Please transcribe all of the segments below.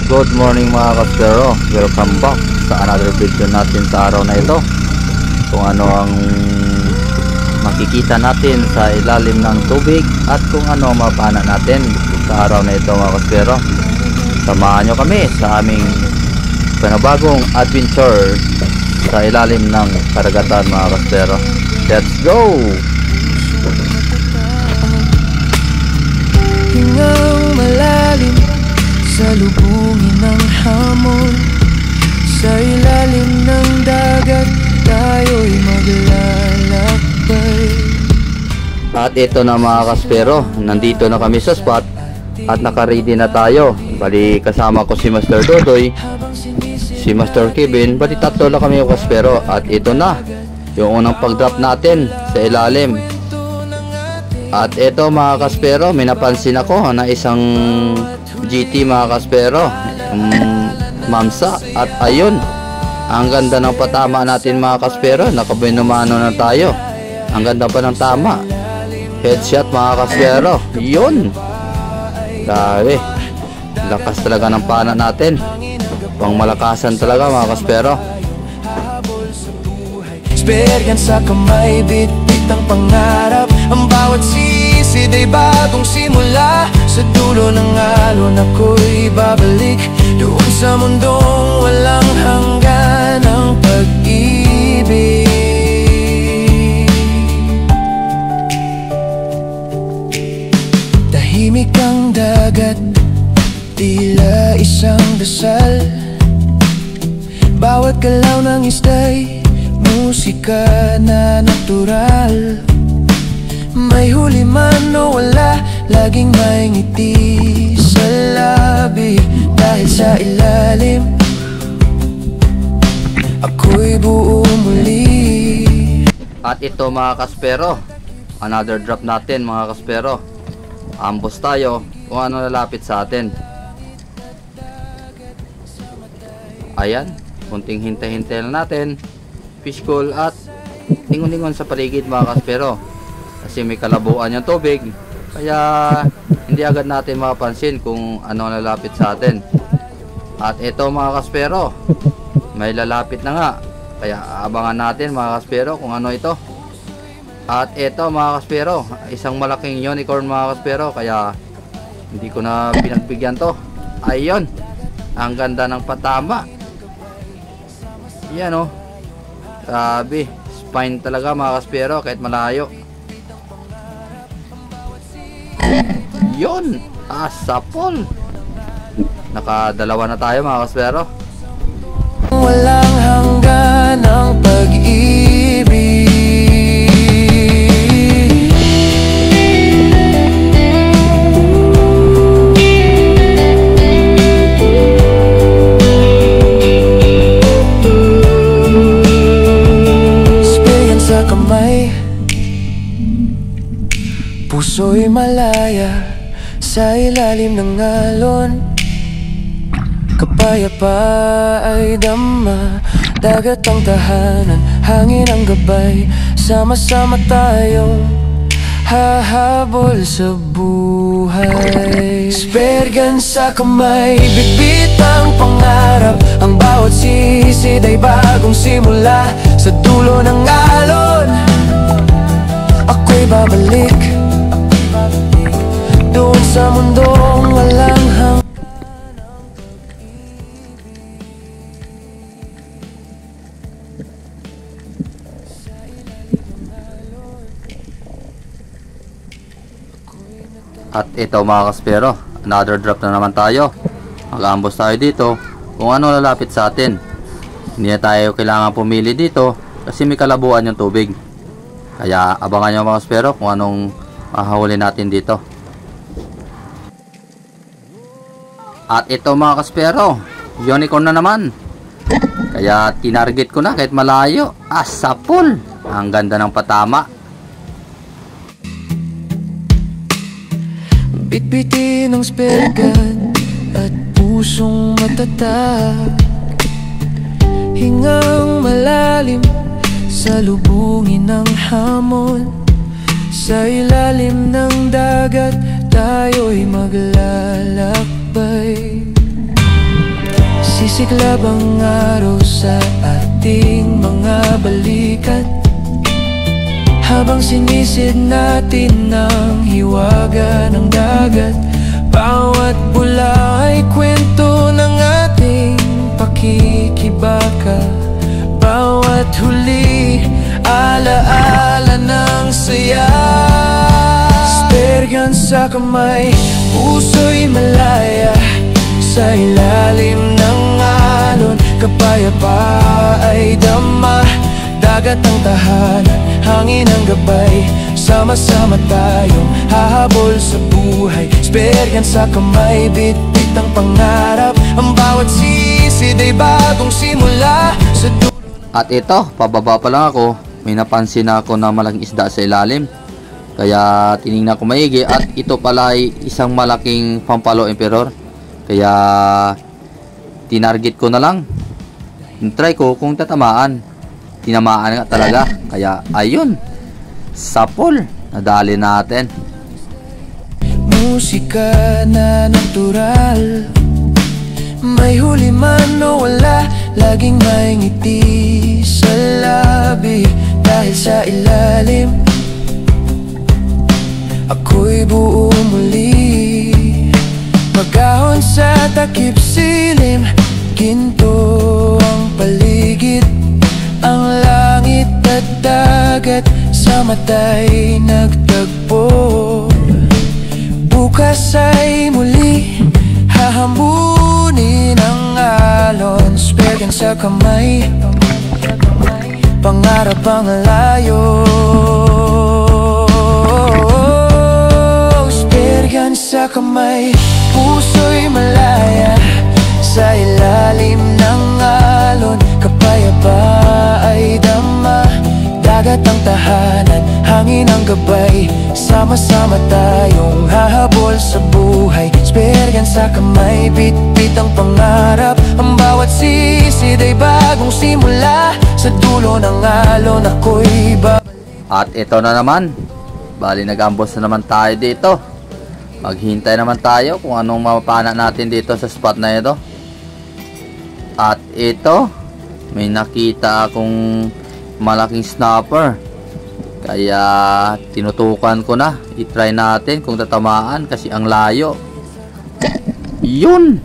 Good morning mga kaspero, welcome back sa another video natin sa araw na ito. Kung ano ang makikita natin sa ilalim ng tubig at kung ano mapana natin sa araw na ito mga kaspero. Samahan nyo kami sa aming panibagong adventure sa ilalim ng karagatan mga kaspero. Let's go! Hingang malalim sa lubungin ng hamon, sa ilalim ng dagat tayo'y maglalakbay. At ito na mga kaspero, nandito na kami sa spot at naka-ready na tayo. Bali kasama ko si Master Dodoy, si Master Kevin, bali tatlo lang kami mga kaspero. At ito na yung unang pag-drop natin sa ilalim. At ito mga kaspero, may napansin ako na isang GT mga kaspero, mamsa. At ayun, ang ganda ng patama natin mga kaspero, nakabinumano na tayo. Ang ganda pa ng tama, headshot mga kaspero. Yun, grabe, lakas talaga ng pana natin, pang malakasan talaga mga kaspero. Esperyan sa kamay, bit-bit ang pangarap. Ang bawat sisid ay bagong simula. Sa dulo ng alon ako'y babalik, doon sa mundong walang hanggan ng pag-ibig. Tahimik ang dagat, tila isang dasal. Bawat galaw ng ista'y musika na natural. May huli man o wala, laging may ngiti sa labi. Dahil sa ilalim, ako'y buo muli. At ito mga kaspero, another drop natin mga kaspero. Ambos tayo kung ano lalapit sa atin. Ayan, kunting hintay-hintay na natin, fishbowl at lingon-lingon sa paligid mga kaspero. Kasi may kalabuan yung tubig, kaya hindi agad natin mapapansin kung ano lalapit sa atin. At ito mga kaspero, may lalapit na nga, kaya abangan natin mga kaspero kung ano ito. At ito mga kaspero, isang malaking unicorn mga kaspero, kaya hindi ko na pinagbigyan to. Ayun, ang ganda ng patama. Yan oh, grabe, spine talaga mga kaspero kahit malayo. Yun, asapol. Nakadalawa na tayo mga kaspero. Walang hanggan ang pag-ibig. Esperyan sa kamay, puso'y malaya sa ilalim ng alon. Kapayapa ay dama, dagat ang tahanan, hangin ang gabay. Sama-sama tayong hahabol sa buhay. Esperyan sa kamay, bit-bit ang pangarap. Ang bawat sisid ay bagong simula. Sa dulo ng alon, ako'y babalik, doon sa mundong walang hanggan. At ito mga kaspero, another drop na naman tayo. Mag-ambos tayo dito kung ano lalapit sa atin. Hindi na tayo kailangan pumili dito kasi may kalabuan yung tubig. Kaya abangan nyo mga kaspero kung anong mahahuli natin dito. At ito mga kaspero, unicorn na naman. Kaya tinarget ko na kahit malayo. Asapol, ang ganda ng patama. Bitbitin ang spelgan at pusong matatag. Hingang malalim sa lubungin ng hamon, sa ilalim ng dagat tayo'y maglalakbay. Sumisiklab ang araw sa ating mga balikat, habang sinisid natin ang hiwaga ng dagat. Bawat bula ay kwento ng ating pakikibaka, bawat huli alaala ng saya. Spergan sa kamay, puso'y malaya, sa ilalim ng alon, kapayapa ay dama. Dagat ang tahanan, hangin ang gabay, sama-sama tayong hahabol sa buhay. Spergan sa kamay, bit-bit ang pangarap, ang bawat sisid ay bagong simula sa dulo. At ito, pababa pa lang ako, may napansin ako na malaking isda sa ilalim. Kaya tiningnan ko maigi, at ito pala ay isang malaking pampalo emperor. Kaya tinarget ko na lang, try ko kung tatamaan. Tinamaan nga talaga. Kaya ayun, sapol, nadali natin. Musika na natural, may huli man o wala, laging may ngiti sa labi. Dahil sa ilalim, ako'y buo muli. Magahon sa takip silim, ginto ang paligid, ang langit at dagat sa mata'y nagtagpo. Bukas ay muli hahambunin ang alon. Spergan sa kamay, pangarap ang layo. Spergan sa kamay, puso'y malaya, sa ilalim ng alon, kapayapa ay dama. Dagat ang tahanan, hangin ang gabay, sama-sama tayong hahabol sa buhay. Spergan sa kamay, bit-bit ang pangarap, ang bawat sisid ay bagong simula. Sa dulo ng alon, ako'y At ito na naman, bali nag-ambos na naman tayo dito. Maghintay naman tayo kung anong mapapana natin dito sa spot na ito. At ito, may nakita akong malaking snapper. Kaya tinutukan ko na, i-try natin kung tatamaan kasi ang layo. Yun!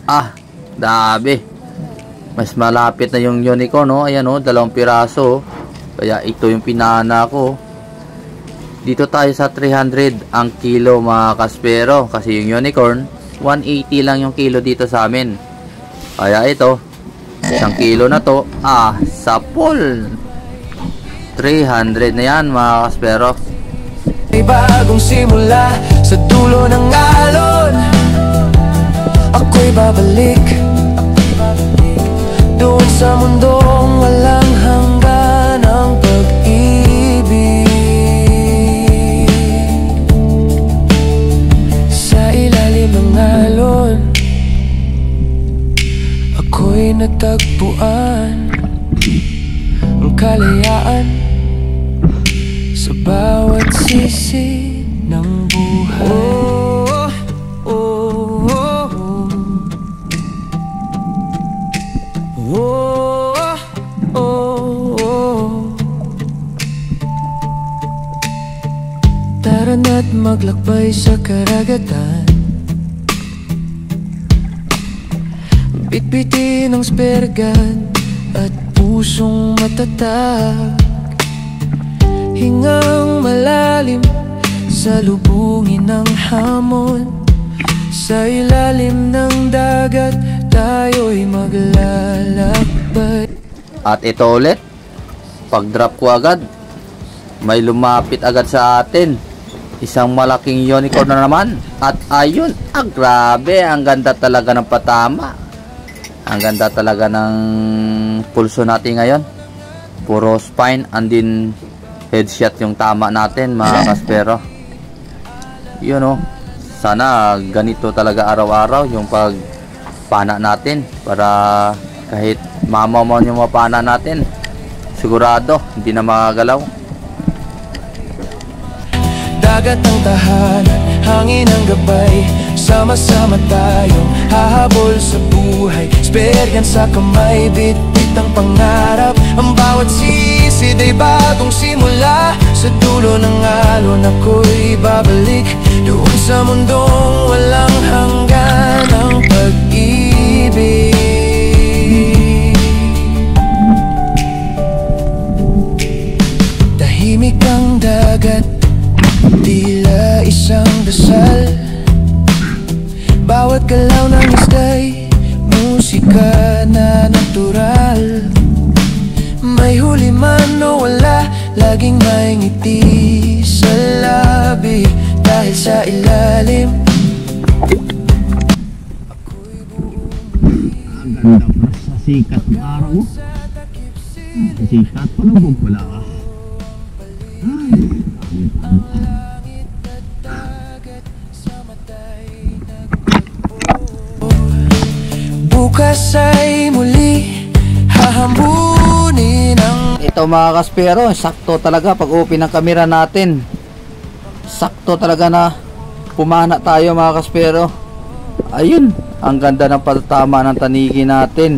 Ah, dabi. Mas malapit na yung unicorn, no? Ayan, no? 2 piraso. Kaya ito yung pinana ko. Dito tayo sa 300 ang kilo, mga kaspero. Kasi yung unicorn, 180 lang yung kilo dito sa amin. Kaya ito, 1 kilo na to, sapol. 300 na yan, mga kaspero. May bagong simula sa dulo ng alon, ako'y babalik doon sa mundong walang hanggan ang pag-ibig. Sa ilalim ng alon, ako'y natagpuan ang kalayaan sa bawat sisi ng buhay. Tara na't maglakbay sa karagatan, bitbitin ang spergan at pusong matatag. Hingang malalim sa lubungin ng hamon, sa ilalim ng dagat tayo'y maglalakbay. At ito ulit, pag drop ko agad, may lumapit agad sa atin. Isang malaking unicorn na naman. At ayun, grabe, ang ganda talaga ng patama. Ang ganda talaga ng pulso natin ngayon. Puro spine and din headshot yung tama natin, mga kaspero. Yun, oh. Sana ganito talaga araw-araw yung pagpana natin, para kahit mamamon yung mapana natin, sigurado hindi na magagalaw. Dagat ang tahanan, hangin ang gabay, sama-sama tayong hahabol sa buhay. Esperyan sa kamay, bit-bit ang pangarap. Ang bawat sisid ay bagong simula. Sa dulo ng alon ako'y babalik, doon sa mundong walang hanggan ang pag-ibig. Tahimik ang dagat, tila isang dasal. Bawat galaw ng ista'y musika na natural. May huli man o wala, laging may ngiti sa labi. Dahil sa ilalim ang ganda pa sa sikat ng araw. Sikat pa lang pala ka. bukas ay muli hahambunin ang... Ito mga kaspero, sakto talaga pag open ng kamera natin. Sakto talaga na pumana tayo mga kaspero. Ayun, ang ganda ng pagtama ng tanigi natin.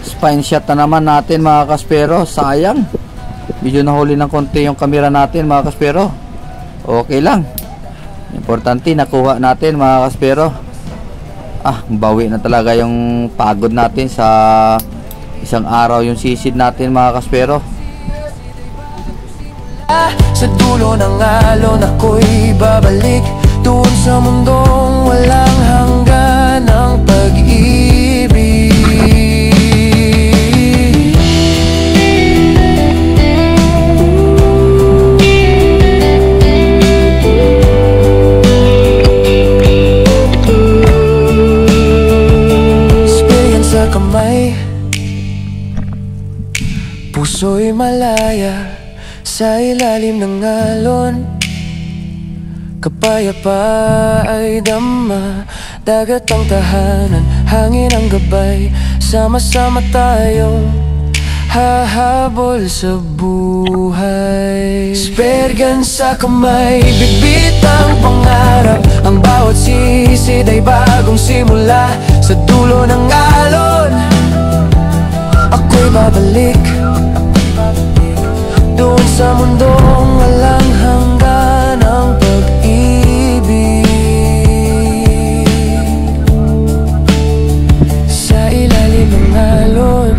Spine shot na naman natin mga kaspero. Sayang, medyo nahuli ng konti yung kamera natin mga kaspero. Okay lang, importante nakuha natin mga kaspero. Bawi na talaga yung pagod natin sa isang araw yung sisid natin mga kaspero. Sa dulo ng alon ako'y babalik, doon sa mundong walang hanggan ang pag-ibig. Esperyan sa kamay, puso'y malaya sa ilalim ng alon. Kapayapa ay dama, dagat ang tahanan, hangin ang gabay. Sama-sama tayong hahabol sa buhay. Esperyan sa kamay, bit-bit ang pangarap. Ang bawat sisid ay bagong simula. Sa dulo ng alon ako'y babalik, doon sa mundong walang hanggan ang pag-ibig. Sa ilalim ng alon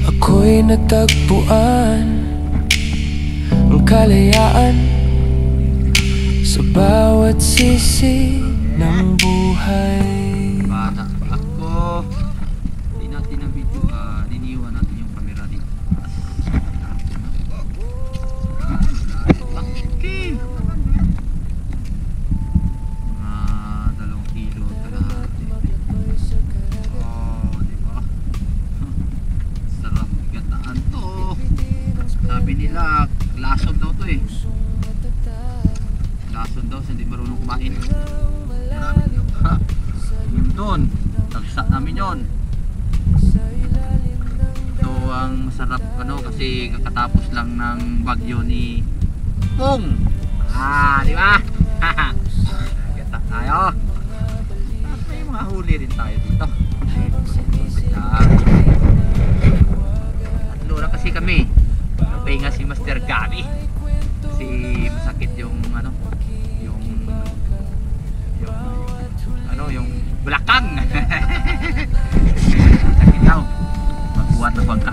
ako'y natagpuan ang kalayaan sa bawat sisi ng buhay. Bata ako, di natin na video, niniwan natin yung camera dito. Okay. 2 kilo kalahati. Diba? Sarap gataan to. Sabi nila, lason daw to eh. Lason daw, hindi marunong kumain. Yun doon, tagsa namin yun. Ito ang masarap kasi kakatapos lang ng bagyo ni Pong. Di ba? Kita tayo. May mga huli rin tayo dito. Tatlo na kasi kami. Napahinga si Master Gabi. Kasi masakit yung yung belakang. Sakit daw. Magbuhat ng bangka.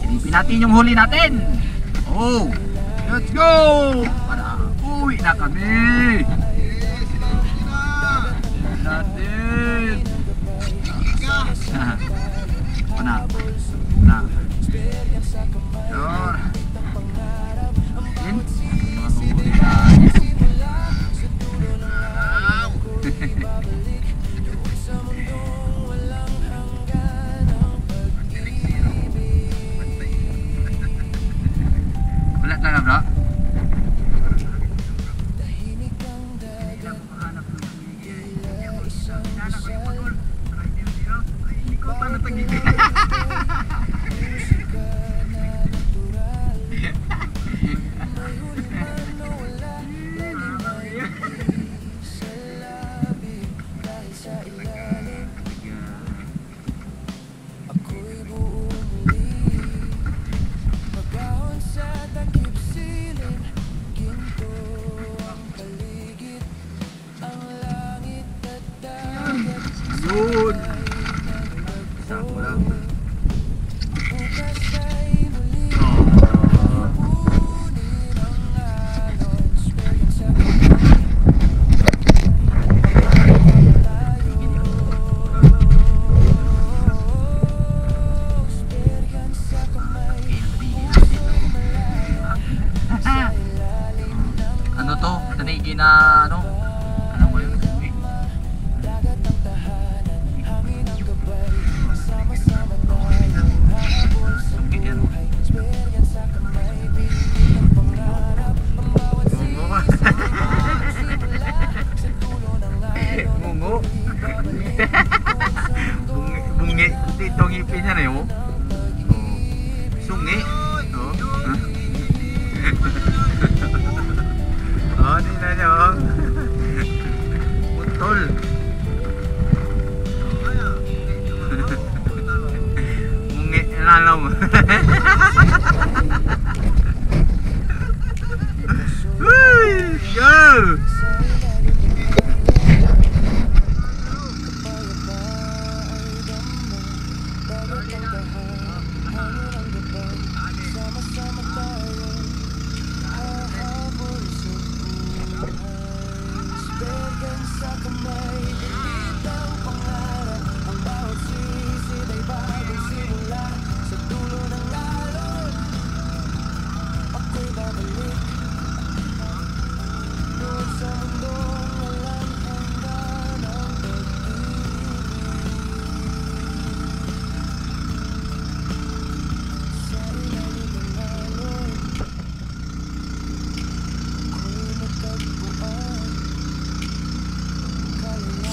Silipin natin yung huli natin. Oh, let's go! Para uwi na kami. Natin. Pana. Yun. Mahuli natin. Wala talaga bro. Yun. Sako lang. Ano to? Tanigi na ano? Ano mo yun? Mungo. Bungi. Dito ngipin niya na yun. Sungi. Oh, di na niyo. Putol. Mungi lalong. Go!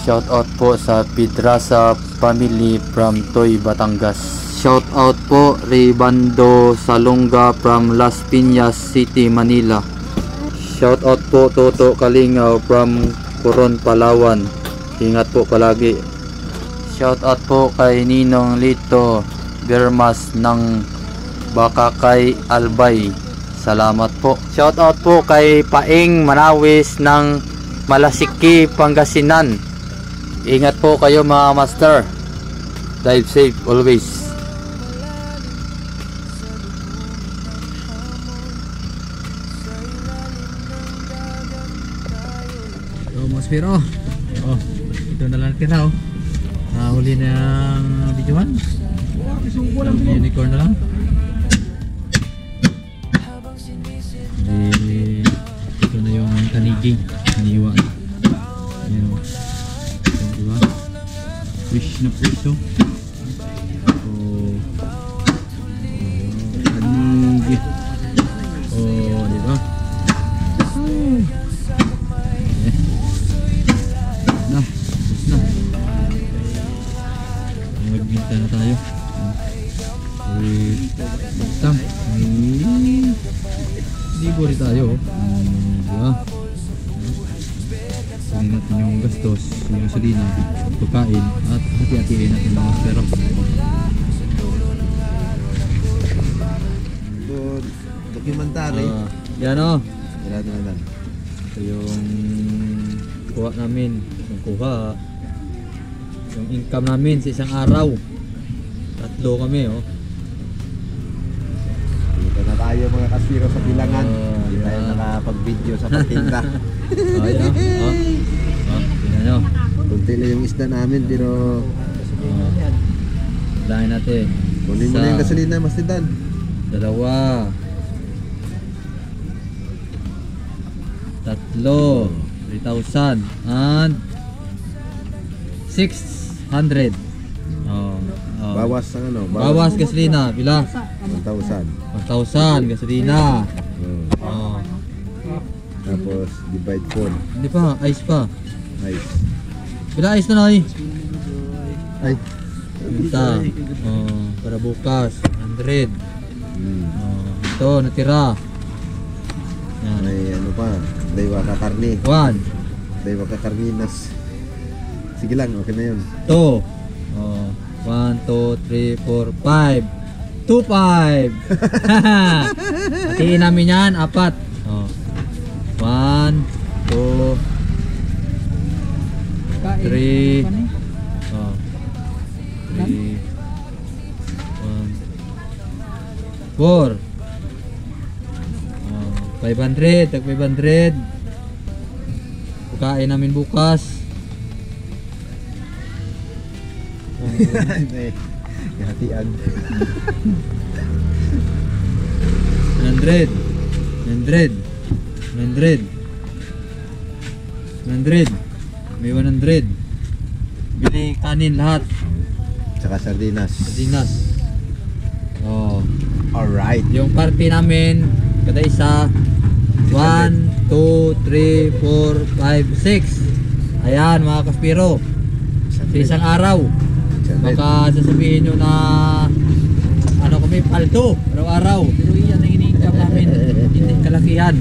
Shout out po sa Pidrasa family from Toy, Batangas. Shout out po Ribando Salonga from Las Piñas City, Manila. Shout out po Toto Kalingaw from Coron, Palawan. Ingat po palagi. Shout out po kay Ninong Lito Bermas ng Bakakay, Albay. Salamat po. Shout out po kay Paing Manawis ng Malasiki, Pangasinan. Ingat po kayo mga master. Drive safe always. So mga spiro, ito na lang tira oh. Huli na yung videoan. Unicorn na lang. Ito na yung tanigi. Iniwa. Ayan o. Diba? Fish na fish oh. Tanigi. Oh, diba? Na. Magbinta na tayo. Bintang. Libo rin tayo. Diba? Kunin natin yung gastos, yung gasolina, pagkain, at hati-hatiin natin mga pera. Dokumentary. Yan o. Yan. Ito yung kuha namin. Yung kuha. Yung income namin sa isang araw. 3 kami oh. Dito na tayo mga kasiro sa bilangan. Hindi tayo nakapag-video sa pagtinda. Ayan o. Tingnan nyo. Kunti lang yung isda namin pero Dahin natin. kunin mo na yung gasolina, Mas Tidan. 2, 3, 3,000 and 600. Bawas ang ano? Bawas gasolina, pila? 1,000. 1,000 gasolina. Oh. Tapos divide phone. Hindi pa, ice pa. Nice. Pila ice na eh? Ay. Ito. Para bukas, 100. Ito, natira. Yan. May ano pa? Daywa ka karni. 1, Daywa ka karninas. Sige lang, okay na yun. 2. 1, 2, 3, 4, 5. 2,500. Hatiin namin yan, 4. 1, 2, 3, 4. 500, tag 500. Pagkain namin bukas. Hatian. 100. 100. May 100. Bili kanin lahat. Tsaka sardinas. Sardinas. Oh. Alright. Yung party namin, kada isa 1, 2, 3, 4, 5, 6. Ayan mga kaspiro. Sa isang araw. Baka sasabihin nyo na ano kami, paldo araw-araw. Pero yan ang iniingkap namin. Hindi kalakihan.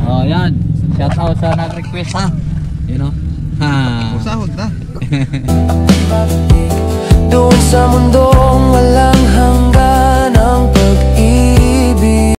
Oh, yan. Shout out sa nag-request ha. You know? Ha. Sahod na. Doon sa mundo